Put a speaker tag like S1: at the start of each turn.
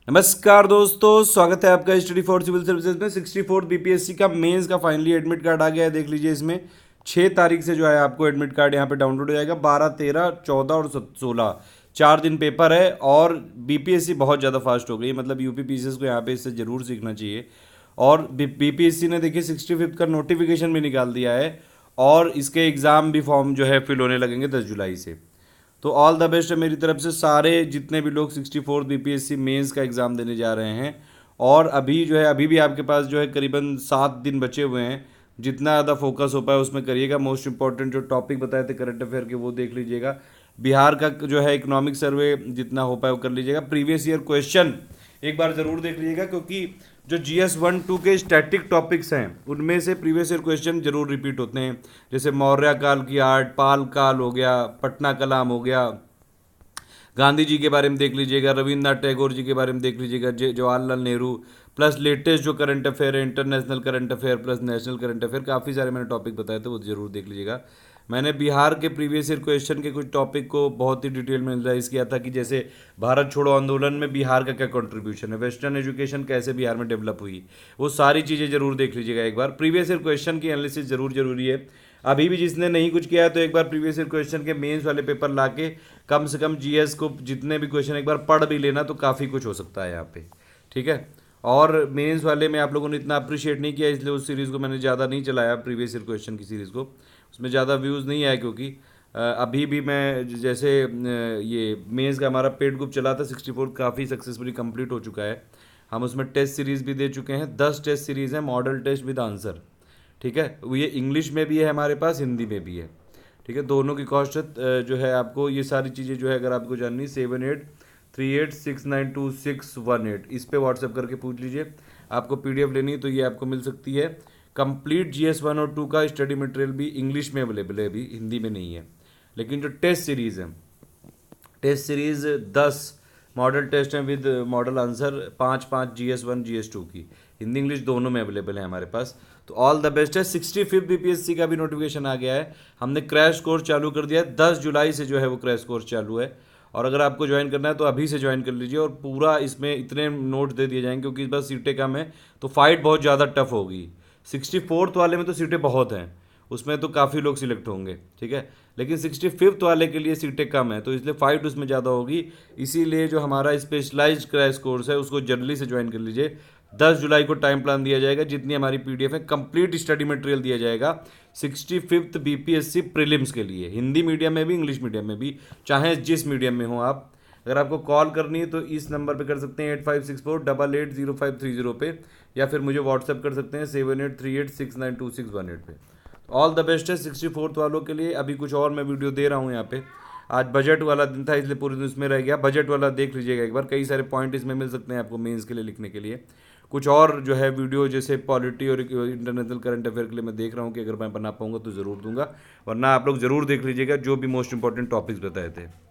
S1: नमस्कार दोस्तों, स्वागत है आपका स्टडी फॉर सिविल सर्विसेज में। 64 बीपीएससी का मेंस का फाइनली एडमिट कार्ड आ गया है। देख लीजिए, इसमें 6 तारीख से जो है आपको एडमिट कार्ड यहाँ पे डाउनलोड हो जाएगा। 12, 13, 14 और 16 4 दिन पेपर है। और बीपीएससी बहुत ज़्यादा फास्ट हो गई, मतलब यूपी पीसीएस को यहाँ पे इससे ज़रूर सीखना चाहिए। और बीपीएससी ने देखिए 65 का नोटिफिकेशन भी निकाल दिया है और इसके एग्ज़ाम भी फॉर्म जो है फिल होने लगेंगे 10 जुलाई से। तो ऑल द बेस्ट है मेरी तरफ से सारे जितने भी लोग 64 बीपीएससी मेंस का एग्ज़ाम देने जा रहे हैं। और अभी जो है अभी भी आपके पास जो है करीबन 7 दिन बचे हुए हैं। जितना ज़्यादा फोकस हो पाए उसमें करिएगा। मोस्ट इंपॉर्टेंट जो टॉपिक बताए थे करंट अफेयर के वो देख लीजिएगा। बिहार का जो है इकोनॉमिक सर्वे जितना हो पाए वो कर लीजिएगा। प्रीवियस ईयर क्वेश्चन एक बार ज़रूर देख लीजिएगा, क्योंकि जो GS 1-2 के स्टैटिक टॉपिक्स हैं उनमें से प्रीवियस ईयर क्वेश्चन जरूर रिपीट होते हैं। जैसे मौर्य काल की आर्ट, पाल काल हो गया, पटना कलाम हो गया, गांधी जी के बारे में देख लीजिएगा, रविन्द्रनाथ टैगोर जी के बारे में देख लीजिएगा, जवाहरलाल नेहरू, प्लस लेटेस्ट जो करंट अफेयर है, international current affair plus national current affair, काफ़ी सारे मैंने टॉपिक बताए थे, वो जरूर देख लीजिएगा। मैंने बिहार के प्रीवियस ईयर क्वेश्चन के कुछ टॉपिक को बहुत ही डिटेल में एनालाइज किया था कि जैसे भारत छोड़ो आंदोलन में बिहार का क्या कंट्रीब्यूशन है, वेस्टर्न एजुकेशन कैसे बिहार में डेवलप हुई, वो सारी चीज़ें जरूर देख लीजिएगा एक बार। प्रीवियस ईयर क्वेश्चन की एनालिसिस जरूर जरूरी है। अभी भी जिसने नहीं कुछ किया है तो एक बार प्रीवियस ईयर क्वेश्चन के मेंस वाले पेपर लाके कम से कम जीएस को जितने भी क्वेश्चन एक बार पढ़ भी लेना तो काफ़ी कुछ हो सकता है यहाँ पे, ठीक है। और मेंस वाले में आप लोगों ने इतना अप्रिशिएट नहीं किया, इसलिए उस सीरीज़ को मैंने ज़्यादा नहीं चलाया, प्रीवियस ईयर क्वेश्चन की सीरीज़ को। उसमें ज़्यादा व्यूज़ नहीं आए, क्योंकि अभी भी मैं जैसे ये मेंस का हमारा पेड ग्रुप चला था 64 काफ़ी सक्सेसफुली कंप्लीट हो चुका है। हम उसमें टेस्ट सीरीज़ भी दे चुके हैं, 10 टेस्ट सीरीज़ हैं, मॉडल टेस्ट विद आंसर, ठीक है। वो ये इंग्लिश में भी है हमारे पास, हिंदी में भी है, ठीक है। दोनों की कॉस्ट जो है आपको ये सारी चीज़ें जो है अगर आपको जाननी 7838692618 इस पे व्हाट्सएप करके पूछ लीजिए। आपको PDF लेनी है तो ये आपको मिल सकती है। कंप्लीट GS 1 और 2 का स्टडी मटेरियल भी इंग्लिश में अवेलेबल है, अभी हिंदी में नहीं है। लेकिन जो टेस्ट सीरीज़ है, टेस्ट सीरीज़ 10 मॉडल टेस्ट हैं with model answer, 5 GS 1 GS 2 की, हिंदी इंग्लिश दोनों में अवेलेबल है हमारे पास। तो ऑल द बेस्ट है। 65 BPSC का भी नोटिफिकेशन आ गया है। हमने क्रैश कोर्स चालू कर दिया है, 10 जुलाई से जो है वो क्रैश कोर्स चालू है। और अगर आपको ज्वाइन करना है तो अभी से ज्वाइन कर लीजिए। और पूरा इसमें इतने नोट दे दिए जाएंगे, क्योंकि इस बार सीटें कम है तो फाइट बहुत ज़्यादा टफ होगी। 64th वाले में तो सीटें बहुत हैं, उसमें तो काफ़ी लोग सिलेक्ट होंगे, ठीक है। लेकिन 65th वाले के लिए सीटें कम है, तो इसलिए फाइट उसमें ज़्यादा होगी। इसीलिए जो हमारा स्पेशलाइज्ड क्रैश कोर्स है उसको जल्दी से ज्वाइन कर लीजिए। 10 जुलाई को टाइम प्लान दिया जाएगा, जितनी हमारी PDF है कंप्लीट स्टडी मटेरियल दिया जाएगा 65th BPSC प्रीलिम्स के लिए, हिंदी मीडियम में भी इंग्लिश मीडियम में भी, चाहे जिस मीडियम में हो आप। अगर आपको कॉल करनी है तो इस नंबर पे कर सकते हैं 8564880530 पे, या फिर मुझे व्हाट्सएप कर सकते हैं 7838692618 पे। ऑल द बेस्ट है 64th वालों के लिए। अभी कुछ और मैं वीडियो दे रहा हूँ यहाँ पे। आज बजट वाला दिन था इसलिए पूरे दिन उसमें रह गया। बजट वाला देख लीजिएगा एक बार, कई सारे पॉइंट इसमें मिल सकते हैं आपको मेंस के लिए लिखने के लिए। कुछ और जो है वीडियो जैसे पॉलिटी और इंटरनेशनल करंट अफेयर के लिए मैं देख रहा हूँ कि अगर मैं बना पाऊंगा तो ज़रूर दूंगा, वरना आप लोग ज़रूर देख लीजिएगा जो भी मोस्ट इंपॉर्टेंट टॉपिक्स बताए थे।